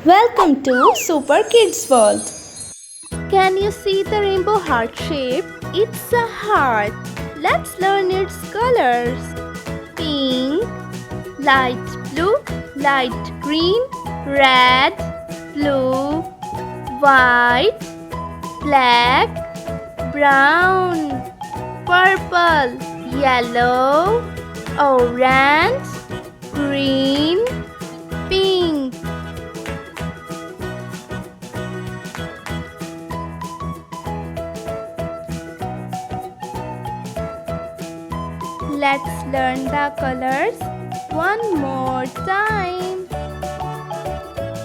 Welcome to Super Kids World. Can you see the rainbow heart shape? It's a heart. Let's learn its colors. Pink, light blue, light green, red, blue, white, black, brown, purple, yellow, orange, green, pink. Let's learn the colors one more time.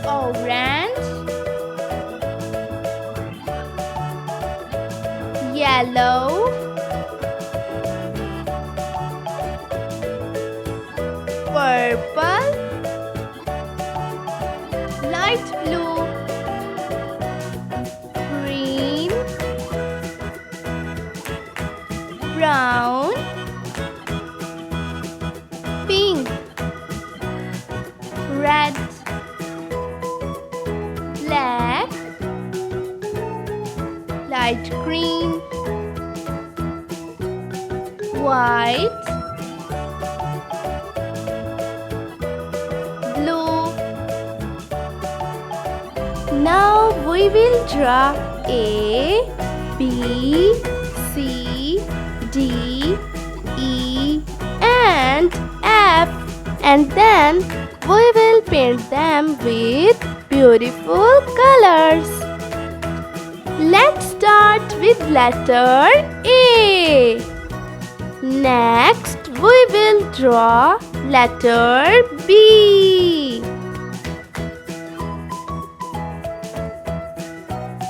Orange, yellow, purple, light blue, green, brown, pink, red, black, light green, white, blue. Now we will draw A, B, C, D, E and F, and then we will paint them with beautiful colors. Let's start with letter A. Next, we will draw letter B.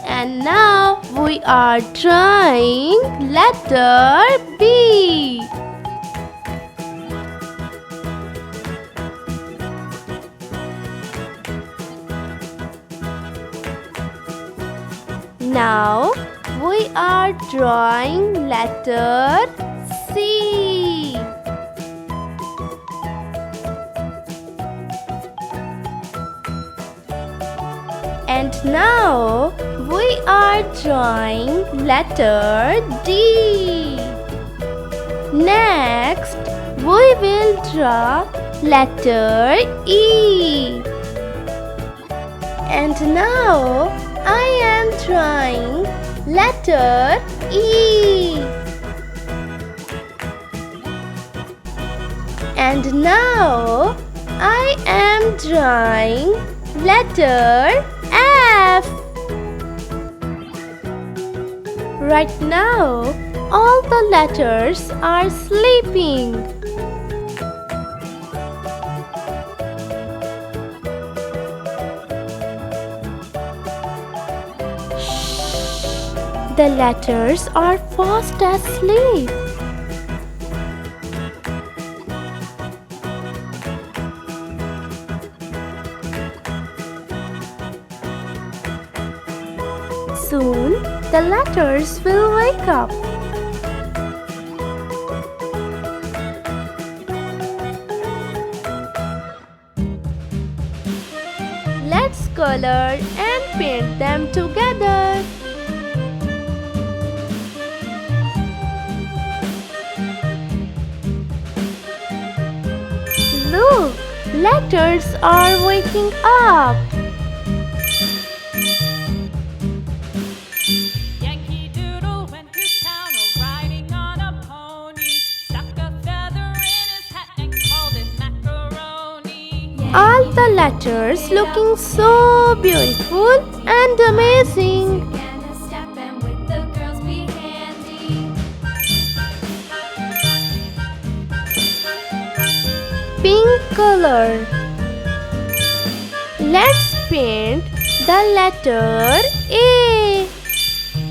And now we are drawing letter B. Now we are drawing letter C. And now we are drawing letter D. Next, we will draw letter E. And now I am drawing letter E. And now I am drawing letter F. Right now, all the letters are sleeping. The letters are fast asleep. Soon, the letters will wake up. Let's color and paint them together. Look, letters are waking up. Yankee Doodle went to town riding on a pony. Stuck a feather in his hat and called it macaroni. All the letters looking so beautiful and amazing. Pink color. Let's paint the letter A.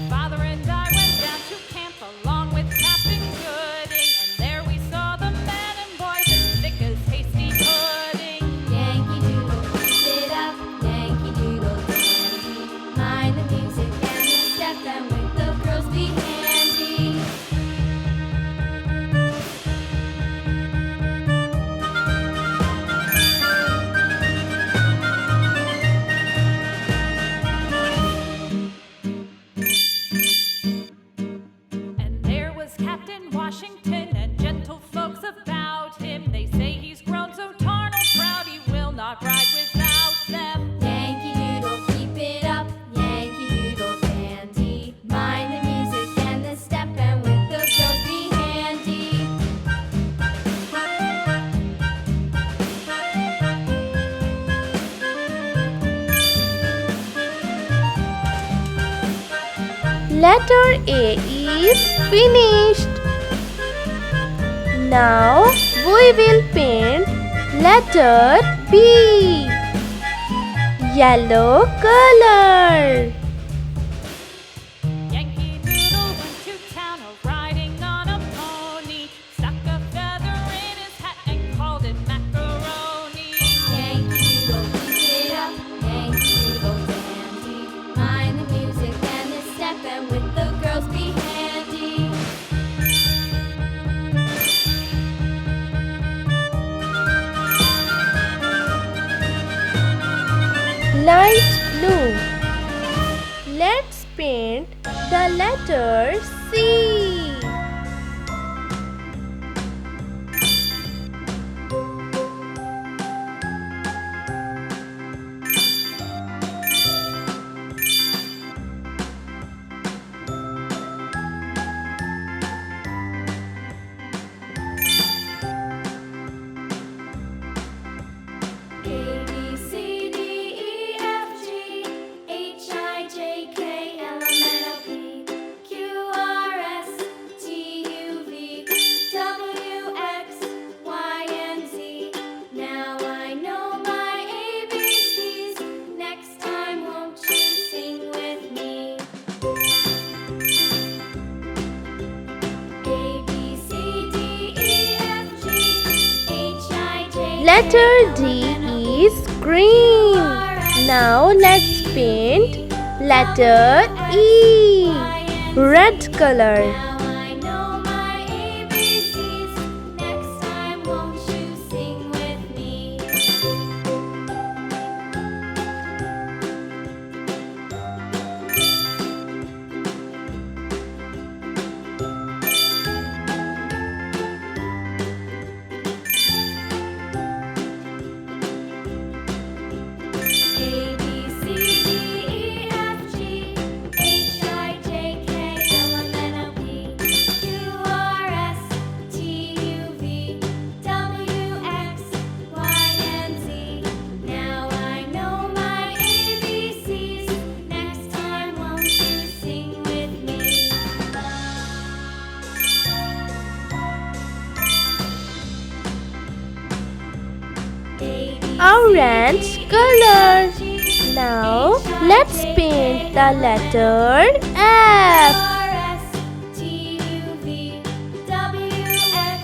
Father and I went down to camp along with Captain Gooding, and there we saw the men and boys as thick as hasty pudding. Yankee Doodle, sit up, Yankee Doodle dandy. Mind the music and the step, and with the girls be handy. Letter A is finished. Now we will paint letter B. Yellow color. Yankee Doodle went to town riding on a pony. Stuck a feather in his hat and called it macaroni. Yankee Doodle, keep it up. Yankee Doodle dandy. Mind the music and the step, and with the girls be handy. Light blue. Let's paint the letter C. A B C D E F G H I J K L M N O P Q R S T U V W X Y and Z. Now I know my ABCs. Next time, won't you sing with me? A B C D E F G H I J K Letter D is green. Now let's paint letter E. Red color. Now I know my ABCs. Next time, won't you sing with me? A B C D E F G H I J K L M N O P Q R S T U V W X Y and Z. Now I know my ABCs. Next time, won't you sing with me? A B Orange color. Now let's paint the letter F. R S T U V W X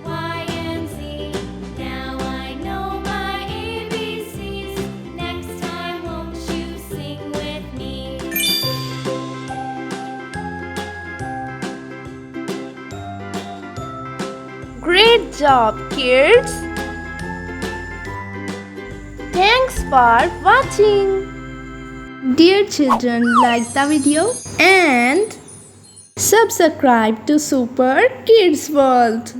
Y and Z. Now I know my ABCs. Next time, won't you sing with me? Great job, kids! Thanks for watching. Dear children, like the video and subscribe to Super Kids World.